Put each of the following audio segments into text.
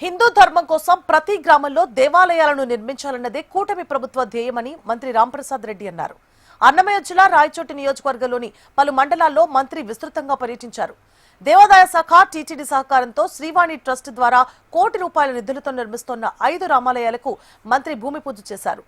హిందూ ధర్మం కోసం ప్రతి గ్రామంలో దేవాలయాలను నిర్మించాలన్నదే కూటమి ప్రభుత్వ ధ్యేయమని మంత్రి రాంప్రసాద్ రెడ్డి అన్నారు. అన్నమయ్య జిల్లా రాయచోటి నియోజకవర్గంలోని పలు మండలాల్లో మంత్రి విస్తృతంగా పర్యటించారు. దేవాదాయ శాఖ టీటీడీ సహకారంతో శ్రీవాణి ట్రస్ట్ ద్వారా కోటి రూపాయల నిధులతో నిర్మిస్తున్న 5 రామాలయాలకు మంత్రి భూమి పూజ చేశారు.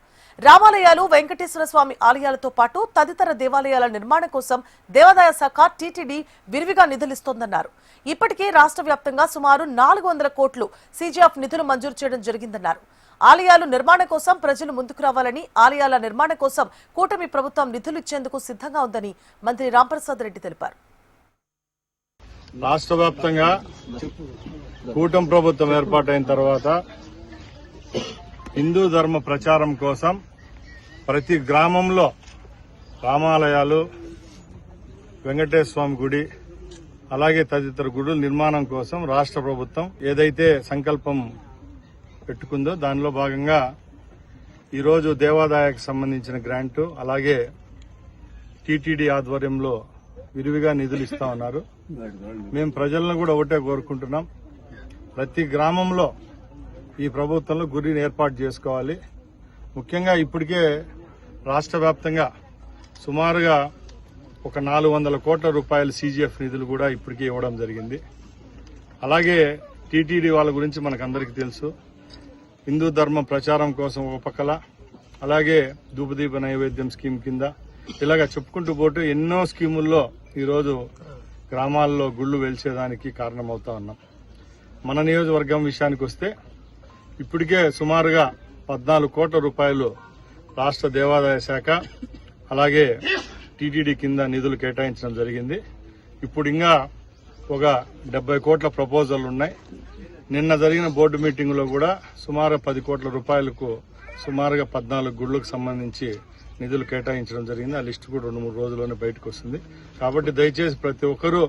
రామాలయాలు, వెంకటేశ్వర స్వామి ఆలయాలతో పాటు తదితర దేవాలయాల నిర్మాణం కోసం దేవాదాయ శాఖ టీటీడీ విరివిగా నిధులిస్తోందన్నారు. ఇప్పటికే రాష్ట్ర వ్యాప్తంగా సుమారు 400 కోట్లు సీజీఎఫ్ నిధులు మంజూరు చేయడం జరిగిందన్నారు. ఆలయాలు నిర్మాణం కోసం ప్రజలు ముందుకు రావాలని, ఆలయాల నిర్మాణం కోసం కూటమి ప్రభుత్వం నిధులు ఇచ్చేందుకు సిద్ధంగా ఉందని మంత్రి రాంప్రసాద్ రెడ్డి తెలిపారు. రాష్ట్ర వ్యాప్తంగా కూటమి ప్రభుత్వం ఏర్పాటైన తర్వాత హిందూ ధర్మ ప్రచారం కోసం ప్రతి గ్రామంలో రామాలయాలు, వెంకటేశ్వర స్వామి గుడి, అలాగే తదితర గుడుల నిర్మాణం కోసం రాష్ట్ర ప్రభుత్వం ఏదైతే సంకల్పం పెట్టుకుందో దానిలో భాగంగా ఈరోజు దేవాదాయకు సంబంధించిన గ్రాంటు, అలాగే టీటీడీ ఆధ్వర్యంలో విరివిగా నిధులు ఇస్తా ఉన్నారు. మేము ప్రజలను కూడా ఒకటే కోరుకుంటున్నాం, ప్రతి గ్రామంలో ఈ ప్రభుత్వంలో గుడిని ఏర్పాటు చేసుకోవాలి. ముఖ్యంగా ఇప్పటికే రాష్ట్ర వ్యాప్తంగా సుమారుగా ఒక 400 కోట్ల రూపాయల సీజీఎఫ్ నిధులు కూడా ఇప్పటికే ఇవ్వడం జరిగింది. అలాగే టీటీడీ వాళ్ళ గురించి మనకందరికీ తెలుసు. హిందూ ధర్మం ప్రచారం కోసం ఒక పక్కల, అలాగే ధూపదీప నైవేద్యం స్కీమ్ కింద ఇలాగా చెప్పుకుంటూ పోతూ ఎన్నో స్కీముల్లో ఈరోజు గ్రామాల్లో గుళ్లు వెలిచేదానికి కారణమవుతా ఉన్నాం. మన నియోజకవర్గం విషయానికి వస్తే ఇప్పటికే సుమారుగా 14 కోట్ల రూపాయలు రాష్ట్ర దేవాదాయ శాఖ అలాగే టీటీడీ కింద నిధులు కేటాయించడం జరిగింది. ఇప్పుడు ఇంకా ఒక 70 కోట్ల ప్రపోజల్ ఉన్నాయి. నిన్న జరిగిన బోర్డు మీటింగులో కూడా సుమారు 10 కోట్ల రూపాయలకు సుమారుగా 14 గుళ్లకు సంబంధించి నిధులు కేటాయించడం జరిగింది. ఆ లిస్టు కూడా 2-3 రోజుల్లోనే బయటకు వస్తుంది. కాబట్టి దయచేసి ప్రతి ఒక్కరూ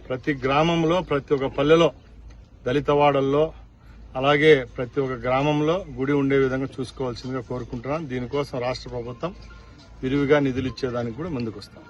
ప్రతి గ్రామంలో, ప్రతి ఒక్క పల్లెలో, దళితవాడల్లో, అలాగే ప్రతి ఒక్క గ్రామంలో గుడి ఉండే విధంగా చూసుకోవాల్సిందిగా కోరుకుంటున్నాను. దీనికోసం రాష్ట్ర ప్రభుత్వం విరివిగా నిధులు ఇచ్చేదానికి కూడా ముందుకు వస్తాం.